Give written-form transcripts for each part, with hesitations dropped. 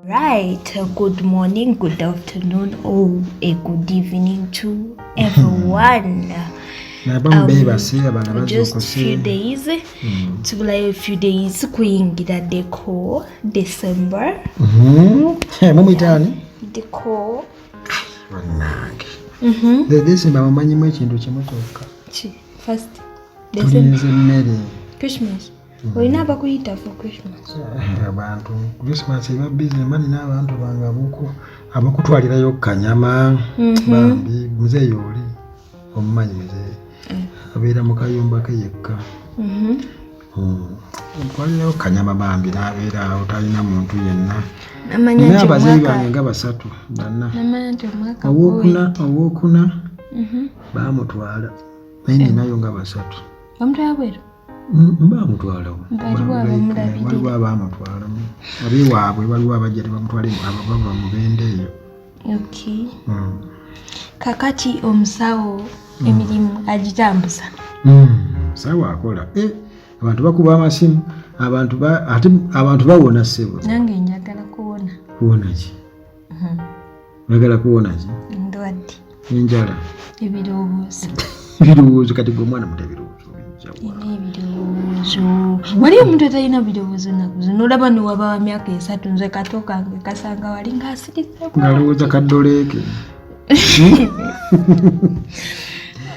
Right, good morning, good afternoon, or a good evening to everyone. Just few days, to like a few days, kuyingira Decor December. Decor. December mumanyimu ekintu kimu kyokka. First December. Christmas. Olina abakuyita for Christmas. Abantu Christmas eba busy mani n'abantu banga abakutwalirayo kanyama bambi muzeeyi oli omumanyi muzeeyi abeera mu kayumba ke yekka. Twalirayo kanyama bambi n'abeera awo talina muntu yenna. Naye abazeeyi bange nga basatu banna. Owookuna baamutwala naye ninayo nga basatu. Bamutwala bweru? Bamutwala waliwo abaamutwala abeewaabwe waliwo abajja tebamutwala abava mu benda eyo. Okay. Kakati omusawo emirimu agitambuza. Musawo akola. Abantu bakuba amasimu abantu bawona ssebo. Nange njagala kuwona. Kuwona ki? Njagala kuwona ki? Ndwadde. Enjala. Ebirowoozo. Ebirowoozo kati gwe omwana muto ebirowoozo. Wali omuntu atalina birowoozo nnaku zino olaba newaba wa myaka 3 nze kato kange kasanga wali ng'asirise ng'alowooza kaddoleeke.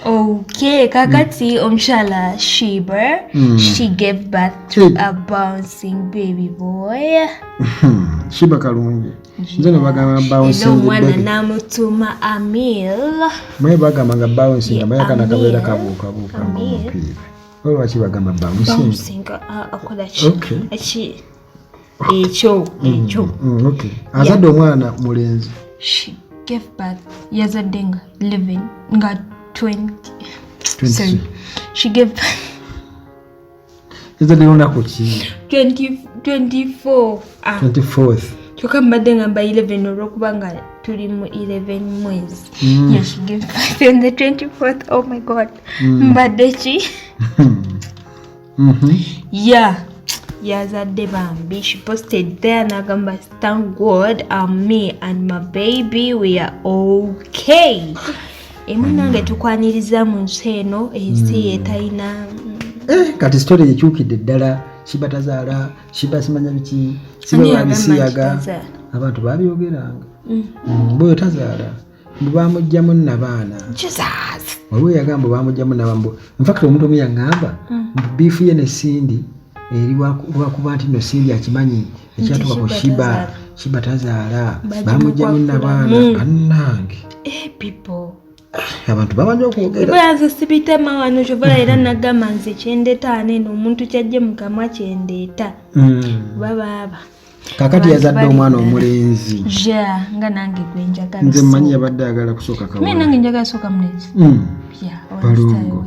Okay, kakati omukyala Sheba, she gave birth to a bouncing baby boy. Sheba kalungi. Nze no bagamba bouncing baby. Omwana n'amutuma Amil. Mwe bagamba nga bouncing amaya kana kabeera kabuuka ng'omupiira. Lwaki bagamba bouncing? Akola ki? Okay. Ekyo. Okay. Azadde omwana mulenzi. She gave birth. Yazadde nga 11 nga 20. Sorry. She gave birth. Yazadde lunaku ki? 24th. 24th. Kyokka mbadde ngamba 11 olw'okuba nga tuli mu 11 mwezi. Yeah, she gave birth on the 24th. Oh my God. Mbadde ki? Yeah. Yazadde bambi. She posted there nagamba thank God me and my baby we are okay. Emu nange tukwaniriza mu nsi eno ensi etalina kati story ekyukidde ddala Shibatazaala Shibasimanya biki Sibamisiyaga abantu babyogeranga bwe tazaala bamujjamu n'abaana Jesus waliwo yagamba bamujjamu n'abambo in fact omuntu omu yangamba biifu ye ne Cindy eri lwakuba nti no Cindy akimanyi ekyatuka ku Shiba tazaala bamujjamu n'abaana kannange people abantu bamanyi okwogera bwaze sibitema wano kyovala era nagamba nze kyendeeta aneeno omuntu kyajje mu kamwa kyendeeta babaaba kakati yazadde omwana omulenzi nga nange gwe njagala nze mmanyi yabadde ayagala kusooka kawala nange njagala kusooka mulenzi balungo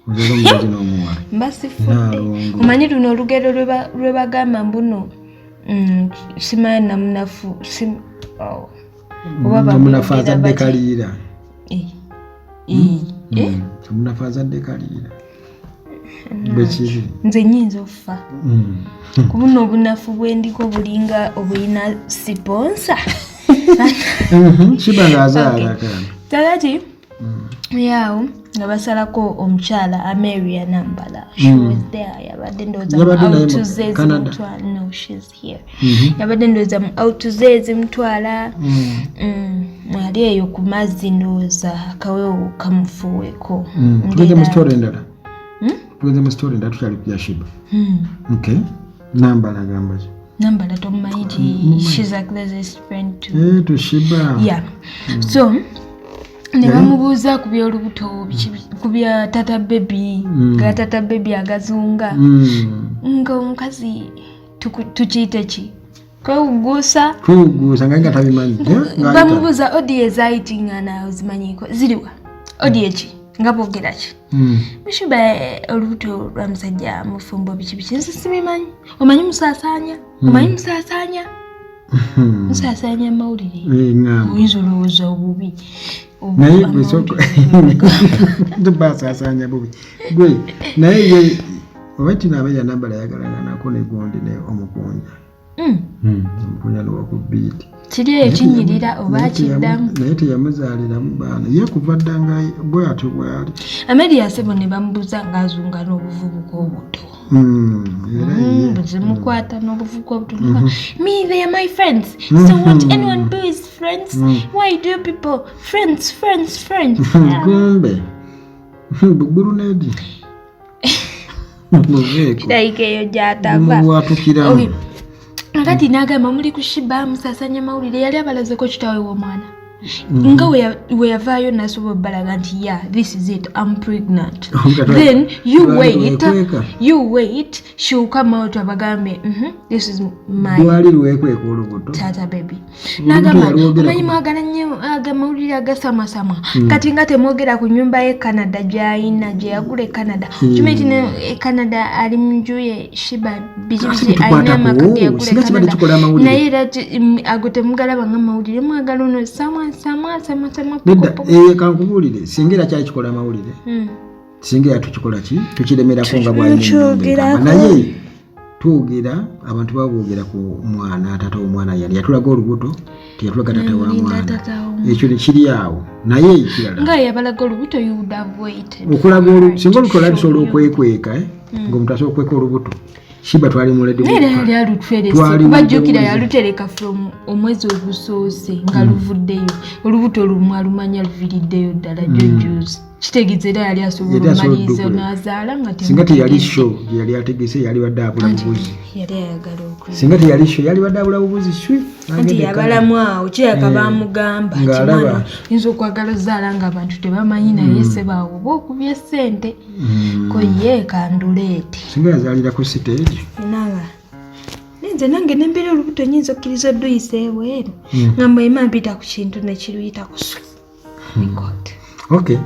ozera omulenzi n'omuwala mbasifudde omanyi luno olugero lwe bagamba mbuno simanyi namunafu omunafu azadde kaliira omunafu azadde kaliira bwekiri nze nyinza okufa kubuno obunafu bwendiko bulinga obulina siponsa kiba ng'azaala kakati yawo nga basalako omukyala Ameria Nambala. She was there. Yabadde ndowooza mu autuze ezimutwala. No, she's here. Yabadde ndowooza mu autuze ezimutwala mwali eyo ku mazzi ndowooza akawewo kamufuweko. Tugeze mu story endala? Tugeze mu story endala tukyali ku Shiba. Okay. Nambala agamba ki? Nambala tomumanyi she's a closest friend to Shiba. Yeah. So ne bamubuuza ku by'olubuto ku bya tata baby nga tata baby agazunga nga omukazi tukiyite ki kwewuguusa nga tabimanyi bamubuuza odi ezayitinga nawe zimanyiko ziriwa odi eki nga boogera ki Mushiba olubuto lwa musajja mufumbo biki nze sibimanyi omanyi musaasaanya musaasaanya mawulire oyinza olowooza obubi naye basaasaanya bubi gwe naye ye oba kino abeera Nambala yagalana nako ne gundi ne omukunja Omukunyano wakubbiiti kiri ekinyirira oba kiddamu naye teyamuzaaliramu baana ye kuva dda nga bwe atyo bw'ali. Amelia Ssebo ne bamubuuza ng'azunga n'obuvubuka obuto zimukwata n'obuvubuka obuto me they are my friends so what anyone do is friends why do people friends kumbe buguru nedi kiraikeyo gyatava watukiramu akati n'agamba muli kushiba musasanya mawulire yali abalazeko kitaawe w'omwana nga we yavaayo nasobola obbalaga nti this is it, I'm pregnant. Then you wait she'll come out abagambe this is my tata baby. Nagamba omanyi mwagala nnyo amawulire agasamasama kati nga temwogera ku nyumba ye Canada gy'ayina gye yagula e Canada kimeti ne Canada ali mu nju ye Shiba bijibiji ayina amakati yagula e Canada naye era ago temugalaba nga mawulire mwagala ono sama kankubuulire singira kyali kikola amawulire singira tukikola ki tukiremerako nga bwalina naye tuwogera abantu baboogera ku mwana tata w'omwana yali yatulaga olubuto teyatulaga tata wa mwana ekyo kiri awo naye ekirala nga yabalaga olubuto you would have waited okulaga singa olubuto lali sobola okwekweka ng'omuntu asobola okweka olubuto Shiba twali muledi yali alutwerese bajjukira yalutereka from omwezi ogusoose nga luvuddeyo olubuto lumu alumanya luviriddeyo ddala jojuzi kitegeeza era yali asobola okumaliza n'azaala nga singa teyali sho gye yali ategese yali badde abula bubuzi yali ayagala okuyita singa teyali sho yali badde abula bubuzi shwi nti yabalamu awo kiraka baamugamba kimano yinza okwagala ozaala nga abantu tebamanyi naye sebaawo oba okubya ssente ko ye kanduleeti singa yazaalira ku siteegi naba nze nange nembeera olubuto nyinza okkiriza odduyisa ebweru nga mwema mpita ku kintu nekiruyita ku swi okay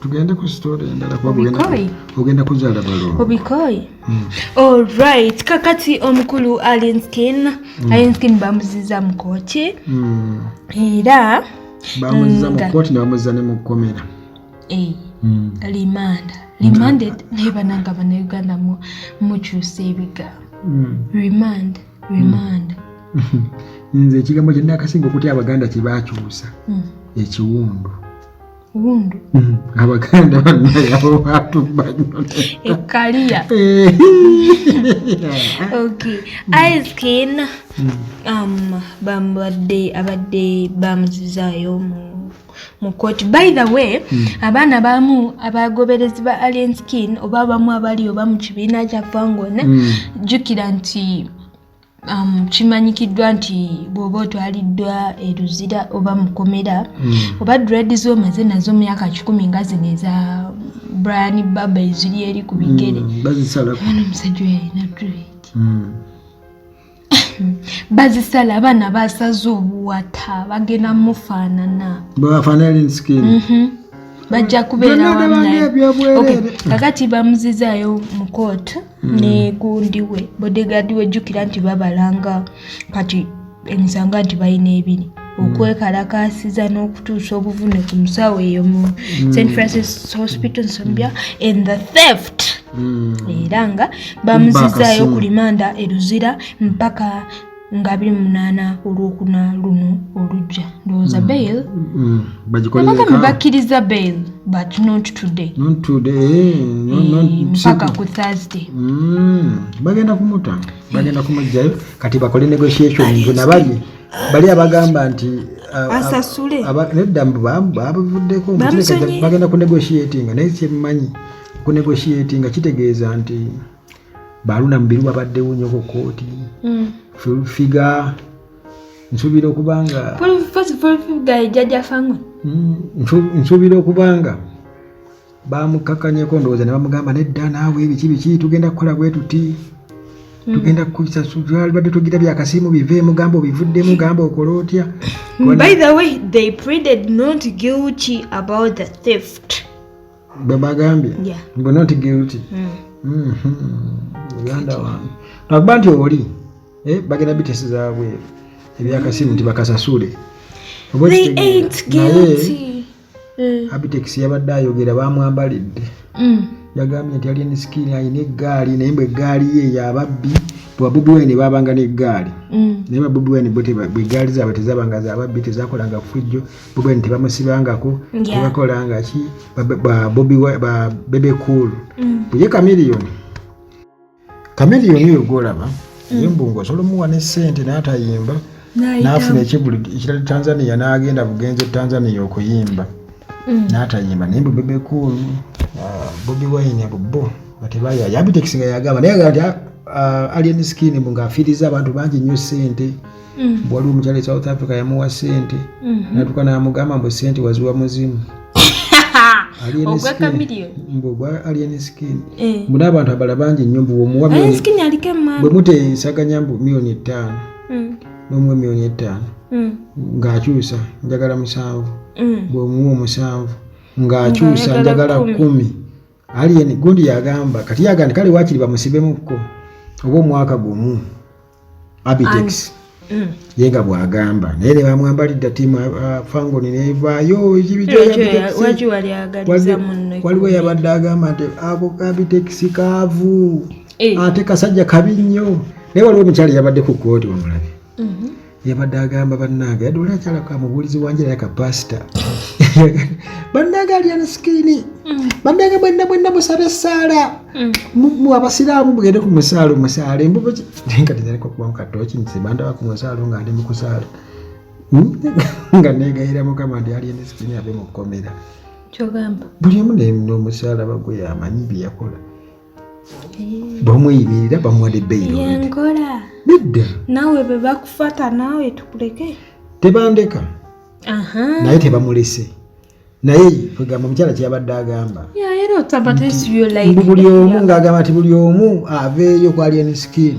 tugende ku story endala ogenda kuzaala balongo obikoyi alright kakati omukulu Alinskin bamuziza mu kooti era bamuziza mu kooti ne bamuziza ne mu kkomera remanded naye bananga bannayuganda mukyusa ebigambo remand nze ekigambo kye nakasinga okutya abaganda kye baakyusa ekiwundu abaganda bannayabo batubanyone ekaliya okay Alinskin abadde bamuzizaayo mu kooti. By the way abaana bamu abagoberezi ba Alinskin oba abamu abali oba mu kibiina kya Fangona jjukira nti kimanyikiddwa nti bw'oba otwaliddwa eruzira oba mukomera oba dread z'omaze nazo myaka 10 nga zino eza Brian Baba eziri eri ku bigere omusajja yalina dread bazisala abaana basaze obuwata bagenda mufaanana bafaanana Alinskin bajja kubeera wamu kakati bamuzizaayo mu kooti ne gundi we bodyguard we jjukira nti babalanga kati emisango nti balina ebiri okwekalakasiza n'okutuusa obuvune ku musawo eyo mu St. Francis Hospital Nsambya and the theft era nga bamuzizaayo ku limanda eruzira mpaka nga 28 olwokuna luno olujja ndowooza bail bakkiriza bail but not today mpaka ku Thursday bagenda kumugjayo kati bakole negotiation nabali bali abagamba nti asasule nedda babuvuddeko bagenda ku negotiating naye kyemanyi ku negotiating kitegeeza nti baluna mubiru babaddewo nnyo ku kooti figa nsuubira okubanga nsuubira okubanga bamukakanyeko ndowooza ne bamugamba nedda naawe ebiki tugenda kukola bwe tuti tugenda kukisasula badde tugira byakasimu bive mugamba obivuddemu gamba okola otya. By the way they pleaded not guilty about the theft babagambye but not guilty uganda wange nakuba nti oli bagenda bitesi zaabwe ebyakasimu nti bakasasule they ain't guilty. Abitex yabadde ayogera bamwambalidde yagambye nti Alinskin alina eggaali naye mbwe eggaali ye yababbi bwa Bobi Wine babanga n'eggaali naye ba Bobi Wine bw'eggaali zaabwe tezabanga zababbi tezakolanga fujjo Bobi Wine tebamusibangako tebakolanga ki ba Bebe Cool ye Chameleone oyo gwolaba ye mbungu osobola omuwa ne ssente n'atayimba n'afuna ekibuli ekirala Tanzania n'agenda bugenze Tanzania okuyimba n'atayimba naye Bebe Cool Bobi Wine abo batebaya Abitex nga yagamba naye nga Alien Skin ng'afiiriza abantu bangi nnyo ssente bwali omukyala South Africa yamuwa ssente natuka n'amugamba mbu ssente waziwa muzimu mbogwa Alien Skin muna abantu abala bangi nnyo bwomuwa bwe muteesaganya mbu $5,000,000 n'omuwa $5,000,000 ng'akyusa njagala 7 bw'omuwa 7 ng'akyusa njagala 10 Alien gundi yagamba kati yagandi kale wakiri bamusibemukko oba omwaka gumu Abitex yenga bwagamba naye bamwambalidde ttiimu Fangoni nevaayo waliwo yabadde agamba nti ako Abitex kaavu ate kasajja kabi nnyo naye waliwo omukyala yabadde ku kkooti omulabe yabadde agamba bannange yadde olakyala kamubuulizi wanjira yakapasita bannange Alien Skin bannange mwenna musabe essaala mu abasiraamu mugende ku musaalo musaale nga tezaleko kuba mukatooki nsibandaba ku musaalo nga ndi mu kusaala nga negayira mukama ndi Alien Skin abe mukomera kyogamba buli omu n'omusaala bagwe yamanyi bye yakola bamuyibirira bamuwadde beyiro yenkola bidda nawe bwe bakufata nawe tukuleke tebandeka naye tebamulese naye kugamba omukyala kyeyabadde agamba buli omu ng'agamba nti buli omu aveeyo ku Alien Skin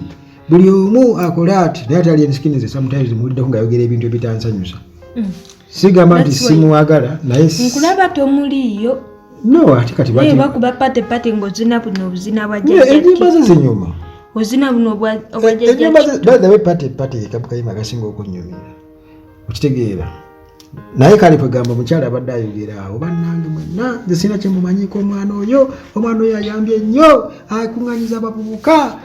buli omu akola ati naye ati Alien Skin ze sometimes muwuliddeko ng'ayogera ebintu ebitansanyusa sigamba nti simuwagala naye nkulaba tomuliiyo no ate kati bakuba pate ng'ozina buno obuzina ennyimba ze zinyuma ozina buno obwajjajjawe pate ekabukayima agasinga okunyumira okitegeera naye kale kwegamba omukyala abadde ayogera awo bannange mwenna nze sina kyemumanyiko omwana oyo ayambye nnyo akuŋŋanyiza abavubuka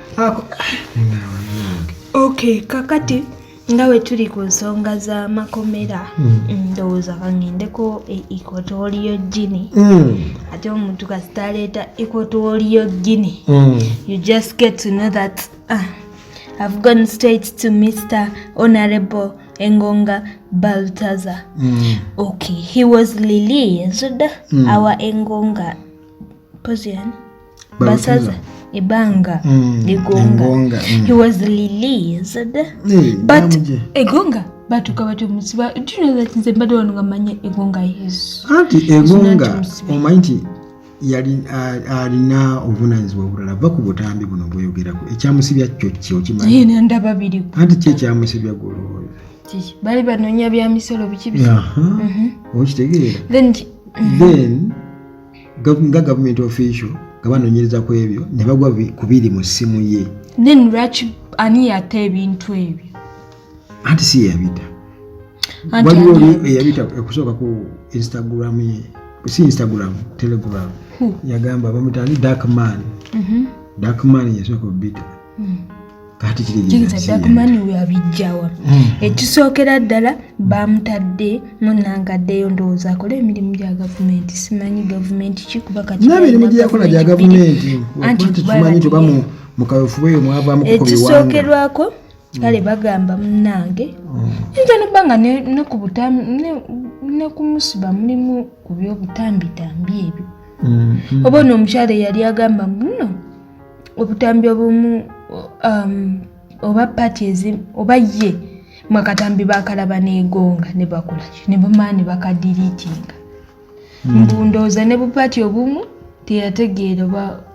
okay kakati nga we tuli ku nsonga z'amakomera ndowooza kangendeko equatorial Guinea ate omuntu kasita aleeta equatorial Guinea you just get to know that I've gone straight to Mr. Honorable Engonga Baltazar. Okay, he was released. Our Engonga Posian Baltazar Ebanga Egonga. He was released. But Egonga batukabatu musiba. Do you know that in Zimbabwe wangamanya Egonga is? Anti Egonga omanyi yali alina obuvunanyizibwa obulala va ku butambi buno bweyogerako ekyamusibya kyo okimanyi ndaba biri anti kye ekyamusibya golowooza bali banoonya bya misolo biki okitegeera then nga government official nga banoonyereza ku ebyo ne bagwa ku biri mu ssimu ye then lwaki ani yata ebintu ebyo anti si yabita waliwo eyabita ekusooka ku Instagram ye si Instagram, Telegram. Yagamba bamutani Darkman. Darkman yasooka obita. Kati kiri Darkman we abijjawa. Ekisookera ddala bamutadde munangaddeyo ndowooza akola emirimu gya gavumenti. Simanyi gavumenti kikuba kati. N'emirimu gyakola gya gavumenti. Anti tumanyi tuba mu kaweefube eyo mwavaamu kuko biwanga. Ekisookerwako kale bagamba munnange nja nobanga ne ku butambi ne ku musiba mulimu ku by'obutambi ebyo oba n'omukyala yali agamba muno obutambi obumu oba pati ezimu oba ye mwakatambi bakalaba n'egonga ne bakola ne bamaani bakadiriitinga mbundooza ne bupati obumu teyategeera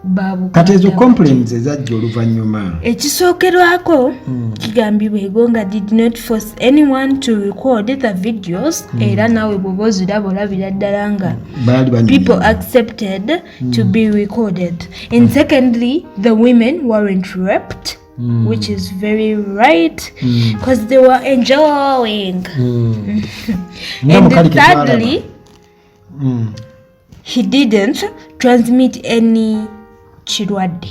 babu kati ezo complaints ezajja oluvannyuma ekisookerwako kigambibwa Egonga did not force anyone to record the videos era nawe bw'oba oziraba olabira ddala nga people accepted to be recorded and secondly the women weren't raped which is very right because they were enjoying and thirdly he didn't transmit any chirwadde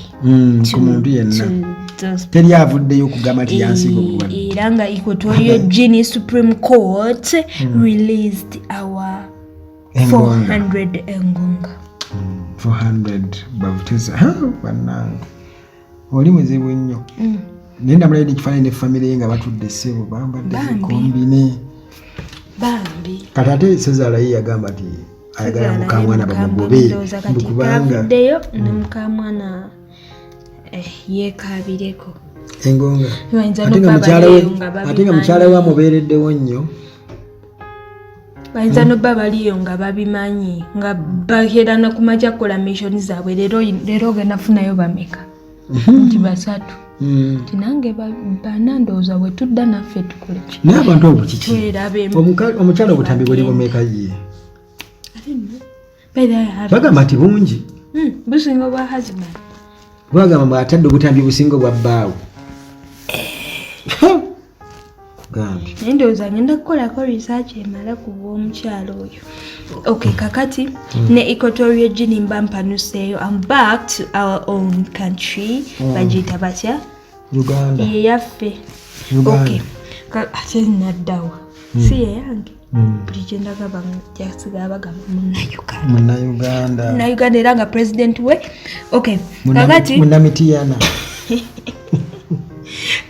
teri avuddeyo okugamba nti yansiga obulwadde. Era nga Equatorial Guinea Supreme Court released our 400 engonga. 400 bavuteza bannange oli muzibu nnyo. Naye ndamulayo ekifaananyi ne famire ye nga batudde ssebo bambadde zikombine bambi. Kati ate Sezaala ye yagamba nti ayagala mukamwana bamugobe kubanga avuddeyo ne mukamwana yeekabireko engonga ate nga mukyala we amubeereddewo nnyo. Bayinza n'obba baliyo nga babimanyi nga bakeera kumakya kukola mission zaabwe leero ogenda funayo bameka nti 3 tinange banandooza bwe tudda naffe tukole ki naye abantu abo kiki omukyala obutambi bwali bumeka ye bagamba nti bungi businga bwa husband bagamba bw'atadde obutambi businga bwa bbaawe naye ndowooza ngenda kukolako research emala ku bw'omukyalo oyo. Okay, kakati ne Equatorial Guinea mba mpanuseeyo. I'm back to our own country. Bagiyita batya? Uganda. Ye yaffe. Okay. Ate naddawa. Si ye yange. Buli gye ndagaba jasigala bagamba Munnayuganda. Munnayuganda era nga president we. Okay. Kakati Munnamitiyana.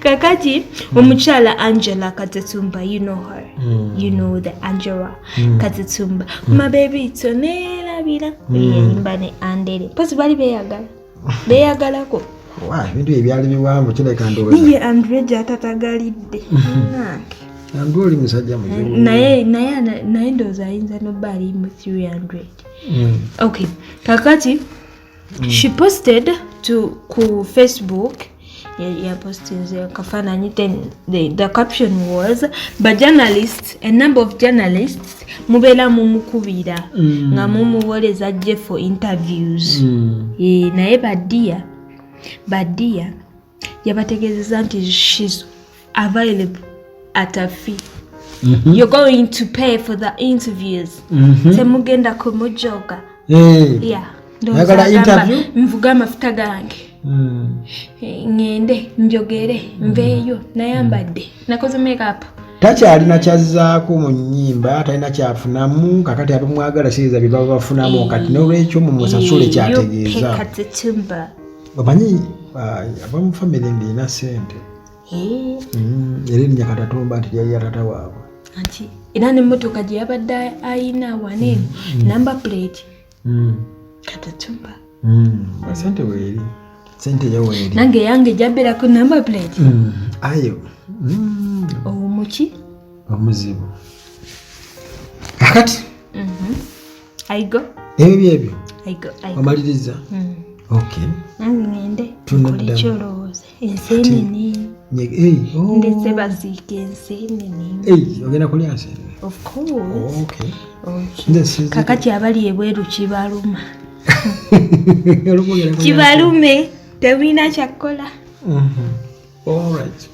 Kakati omukyala Angela Katetumba, you know her. You know the Angela Katetumba. My baby tonelabira yimba ne Andere. Posi bali beyagalako. Wa bintu ebyali biwanvu kireka ndowe. Niye Andre jatatagalidde. Andre oli musajja muzibu. Naye ndoza ayinza nobali mu 300. Okay. Kakati she posted ku Facebook. posted kafananyi. Then the caption was, but journalists, a number of journalists mubela mumukubira nga mumuwoleza je for interviews. Naye Badia yabategezeza nti she's available at a fee. You're going to pay for the interviews. Semugenda kumujoga. Yeah. Nagala interview? Mvuga amafuta gange. Ngende njogere nveeyo nayambadde nakoze makeup. Takyalina kyazzaako mu nnyimba, talina kyafunamu, kakati abamwagala siriza bye baba bafunamu kati n'olwekyo mu musasule kyategeeza. Bamanyi abamu famire ndina ssente. Era erinnya Katatumba nti lyali yatata waabwe. Anti era n'emmotoka gye yabadde ayina wanene number plate Katatumba. Sente weeri. Sente yaweeri. Nange yange jabbirako number plate. Ayo. Omuki? Omuzibu. Kakati. Aigo. Ebyo. Aigo. Omaliriza. Okay. Ngende. Tunadda. Choloze. Ensenene. Ndetse baziike ensenene. Ogenda kulya ensenene? Of course. Okay. Kakati abali ebweru kibaluma. Kibalume. Tewina kyakola. All right.